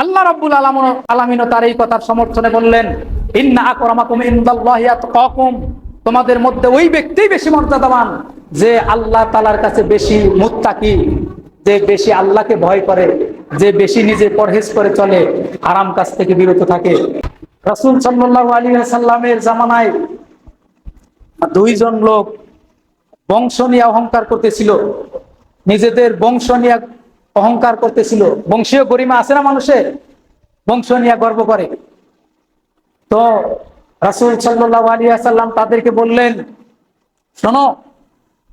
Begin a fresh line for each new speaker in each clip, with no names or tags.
আল্লাহ রাব্বুল আলামিনও তার এই কথার সমর্থনে বললেন, ইন্না আকরামাকুম ইনদাল্লাহি আতকাকুম, তোমাদের মধ্যে ওই ব্যক্তিই বেশি মর্যাদাবান যে আল্লাহ তাআলার কাছে বেশি মুত্তাকি, যে বেশি আল্লাহকে ভয় করে, যে বেশি নিজে পরহেজ করে চলে, হারাম কাজ থেকে বিরত থাকে। রাসূল সাল্লাল্লাহু আলাইহি ওয়াসাল্লামের জামানায় দুইজন লোক বংশ নিয়ে অহংকার করতেছিল, নিজেদের বংশ নিয়ে অহংকার করতেছিল। বংশীয় গরিমা আছে না মানুষের, বংশ নিয়ে গর্ব করে। তো রাসূল সাল্লাল্লাহু আলাইহি ওয়াসাল্লাম তাদেরকে বললেন, শোনো,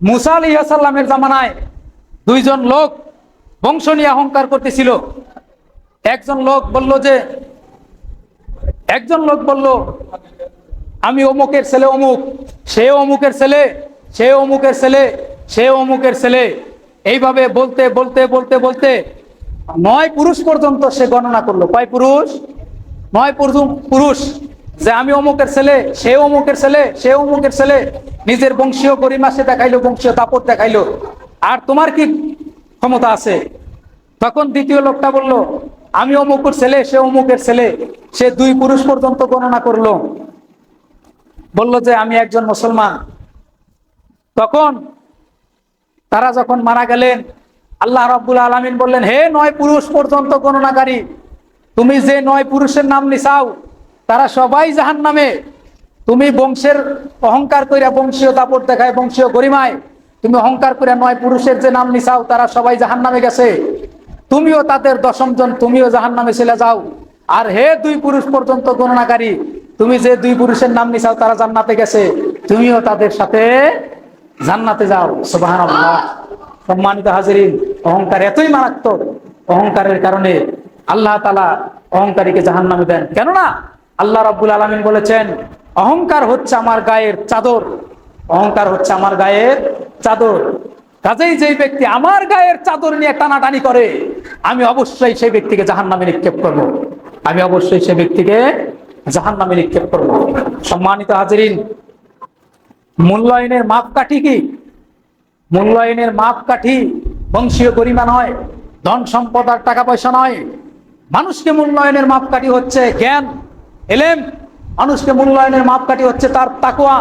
মুসা আলাইহিস সালামের জামানায় দুইজন লোক বংশ নিয়ে অহংকার করতেছিল। একজন লোক বলল আমি অমুকের ছেলে অমুক, সে অমুকের ছেলে, সে অমুকের ছেলে, সে অমুকের ছেলে, এইভাবে বলতে বলতে বলতে বলতে 9 পুরুষ পর্যন্ত সে গণনা করলো। কয় পুরুষ? 9 পুরুষ, যে আমি অমুকের ছেলে, সে অমুকের ছেলে, সে অমুকের ছেলে। নিজের বংশীয় গরিমা সে দেখাইলো, বংশীয় দাপট দেখাইলো। আর তোমার কি ক্ষমতা আছে? তখন দ্বিতীয় লোকটা বলল, আমি অমুকের ছেলে, সে অমুকের ছেলে। সে 2 পুরুষ পর্যন্ত গণনা করলো, বলল যে আমি একজন মুসলমান। তখন তারা যখন মারা গেলেন, আল্লাহ রাব্বুল আলামিন বললেন, হে 9 পুরুষ পর্যন্ত গণনাকারী, তুমি যে 9 পুরুষের নাম নিছাও তারা সবাই জাহান্নামে। তুমি বংশের অহংকার কইরা, বংশীয় দাপট দেখায়, বংশীয় গরিমায় তুমি অহংকার কইরা 9 পুরুষের যে নাম নিছাও তারা সবাই জাহান্নামে গেছে। তুমিও তাদের 10ম জন, তুমিও জাহান্নামে চলে যাও। আর হে 2 পুরুষ পর্যন্ত গণনাকারী, তুমি যে 2 পুরুষের নাম নিছাও তারা জান্নাতে গেছে, তুমিও তাদের সাথে জান্নাতে যাও। সুবহানাল্লাহ। সম্মানিত হাজিরিন, অহংকার এতই মারাত্মক, অহংকারের কারণে আল্লাহ তাআলা অহংকারীকে জাহান্নামে দেন। কেননা আল্লাহ রাব্বুল আলামিন বলেছেন, অহংকার হচ্ছে আমার গায়ের চাদর, অহংকার হচ্ছে আমার গায়ের চাদর। কাজেই যেই ব্যক্তি আমার গায়ের চাদর নিয়ে টানাটানি করে, আমি অবশ্যই সেই ব্যক্তিকে জাহান্নামে নিক্ষেপ করব, আমি অবশ্যই সেই ব্যক্তিকে জাহান্নামে নিক্ষেপ করব। সম্মানিত হাজিরিন, মূল্যায়নের মাপকাঠি কি? মূল্যায়নের মাপকাঠি বংশীয় গরিমা নয়, ধন সম্পদ আর টাকা পয়সা নয়। মানুষকে মূল্যায়নের মাপকাঠি হচ্ছে জ্ঞান, এলেম। মানুষকে মূল্যায়নের মাপকাঠি হচ্ছে তার তাকওয়া।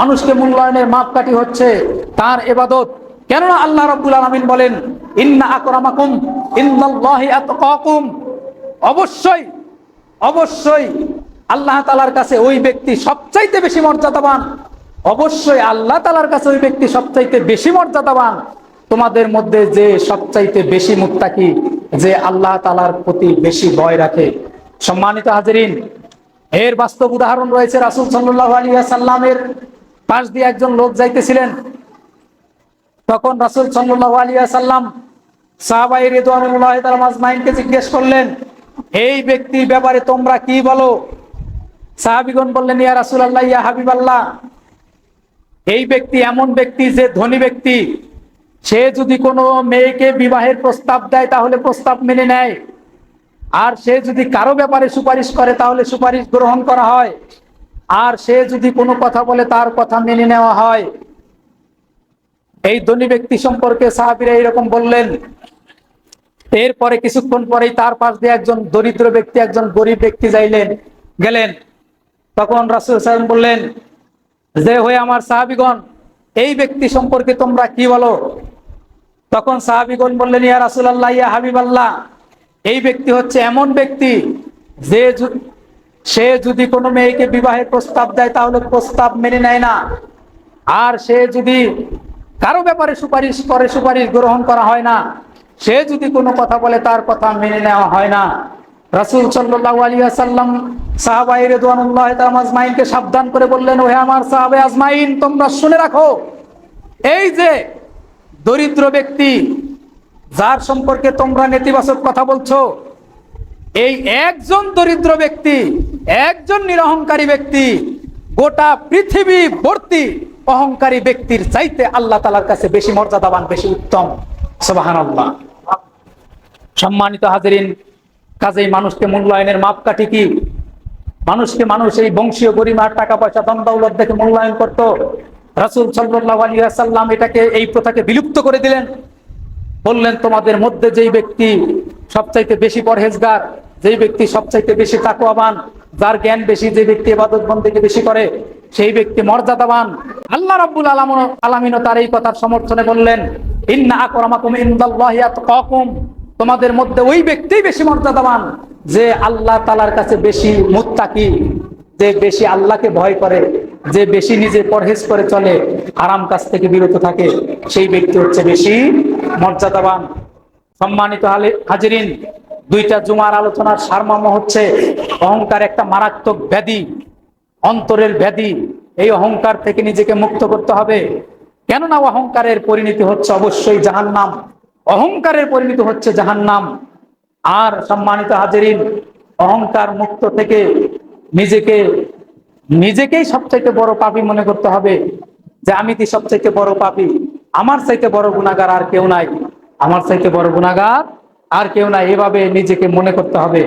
মানুষকে মূল্যায়নের মাপকাঠি হচ্ছে তার ইবাদত। কেননা আল্লাহ রাব্বুল আলামিন বলেন, ইন্না আকরামাকুম ইনদাল্লাহি আতকাকুম, অবশ্যই অবশ্যই আল্লাহ তাআলার কাছে ওই ব্যক্তি সবচাইতে বেশি মর্যাদাবান। অবশ্যই আল্লাহ তাআলার কাছে ওই ব্যক্তি সবচাইতে বেশি মর্যাদাবান তোমাদের মধ্যে যে সবচাইতে বেশি মুত্তাকি, যে আল্লাহ তাআলার প্রতি বেশি ভয় রাখে। সম্মানিত হাজিরিন, এর বাস্তব উদাহরণ রয়েছে। রাসূল সাল্লাল্লাহু আলাইহি ওয়াসাল্লামের পাশ দিয়ে একজন লোক যাইতেছিলেন। তখন রাসূল সাল্লাল্লাহু আলাইহি ওয়াসাল্লাম সাহাবায়ে রিদওয়ানুল্লাহি তাআলা আজমাইনকে জিজ্ঞেস করলেন, এই ব্যক্তির ব্যাপারে তোমরা কি বলো? সাহাবীগণ বললেন, ইয়া রাসূলুল্লাহ, ইয়া হাবিবাল্লাহ, এই ব্যক্তি এমন ব্যক্তি যে ধনী ব্যক্তি, সে যদি কোনো মেয়েকে বিবাহের প্রস্তাব দেয় তাহলে প্রস্তাব মেনে নেয়, আর সে যদি কারো ব্যাপারে সুপারিশ করে তাহলে সুপারিশ গ্রহণ করা হয়, আর সে যদি কোনো কথা বলে তার কথা মেনে নেওয়া হয়। এই ধনী ব্যক্তি সম্পর্কে সাহাবীরা এরকম বললেন। এরপরে কিছুক্ষণ পরেই তার পাশ দিয়ে একজন দরিদ্র ব্যক্তি, একজন গরিব ব্যক্তি গেলেন। তখন রাসূল সাল্লাল্লাহু আলাইহি ওয়াসাল্লাম বললেন যে, হয়ে আমার সাহাবীগণ, এই ব্যক্তি সম্পর্কে তোমরা কি বলো? তখন সাহাবীগণ বললেন, ইয়া রাসূলুল্লাহ, ইয়া হাবিবাল্লাহ, এই ব্যক্তি হচ্ছে এমন ব্যক্তি যে সে যদি কোনো মেয়েকে বিবাহের প্রস্তাব দেয় তাহলে প্রস্তাব মেনে নেয় না, আর সে যদি কারো ব্যাপারে সুপারিশ করে সুপারিশ গ্রহণ করা হয় না, সে যদি কোনো কথা বলে তার কথা মেনে নেওয়া হয় না। রাসূল সাল্লাল্লাহু আলাইহি ওয়াসাল্লাম সাহাবায়ে রিদওয়ানুল্লাহি তাআলা আজমাইনকে সাবধান করে বললেন, ওহে আমার সাহাবে আজমাইন, তোমরা শুনে রাখো, এই যে দরিদ্র ব্যক্তি যার সম্পর্কে তোমরা নেতিবাচক কথা বলছো, এই একজন দরিদ্র ব্যক্তি, একজন নিরহংকারী ব্যক্তি গোটা পৃথিবী ভর্তি অহংকারী ব্যক্তির চাইতে আল্লাহ তাআলার কাছে বেশি মর্যাদাবান, বেশি উত্তম। সুবহানাল্লাহ। সম্মানিত হাজিরিন, কাজেই মানুষকে মূল্যায়নের মাপকাঠি কি? মানুষকে মানুষ এই বংশীয় গরিমার, টাকা পয়সা, ধন দৌলত দেখে মূল্যায়ন করত। রাসূল সাল্লাল্লাহু আলাইহি ওয়াসাল্লাম এই প্রথাকে বিলুপ্ত করে দিলেন। বললেন, তোমাদের মধ্যে যেই ব্যক্তি সবচাইতে বেশি পরহেজগার, যে ব্যক্তি সবচাইতে বেশি তাকওয়াবান, যার জ্ঞান বেশি, যে ব্যক্তি ইবাদত বন্দেগী বেশি করে, সেই ব্যক্তি মর্যাদাবান। আল্লাহ রাব্বুল আলামিন তার এই কথার সমর্থনে বললেন, ইন্না আকরামাকুম ইনদাল্লাহি আতকাকুম, তোমাদের মধ্যে ওই ব্যক্তি বেশি মর্যাদাবান যে আল্লাহ তাআলার কাছে বেশি মুত্তাকি, যে বেশি আল্লাহকে ভয় করে, যে বেশি নিজে পরহেজ করে চলে, হারাম কাজ থেকে বিরত থাকে, সেই ব্যক্তি হচ্ছে বেশি মর্যাদাবান। সম্মানিত হাজিরিন, দুইটা জুমার আলোচনার সারমর্ম হচ্ছে অহংকার একটা মারাত্মক ব্যাধি, অন্তরের ব্যাধি। এই অহংকার থেকে নিজেকে মুক্ত করতে হবে, কেননা অহংকারের পরিণতি হচ্ছে অবশ্যই জাহান্নাম, অহংকারের পরিণতি হচ্ছে জাহান্নাম। আর সম্মানিত হাজিরিন, অহংকার মুক্ত থেকে নিজেকেই সবচাইতে বড় পাপী মনে করতে হবে, যে আমি কি সবচাইতে বড় পাপী, আমার চাইতে বড় গুনাহগার আর কেউ নাই, আমার চাইতে বড় গুনাহগার আর কেউ নাই, এভাবে নিজেকে মনে করতে হবে।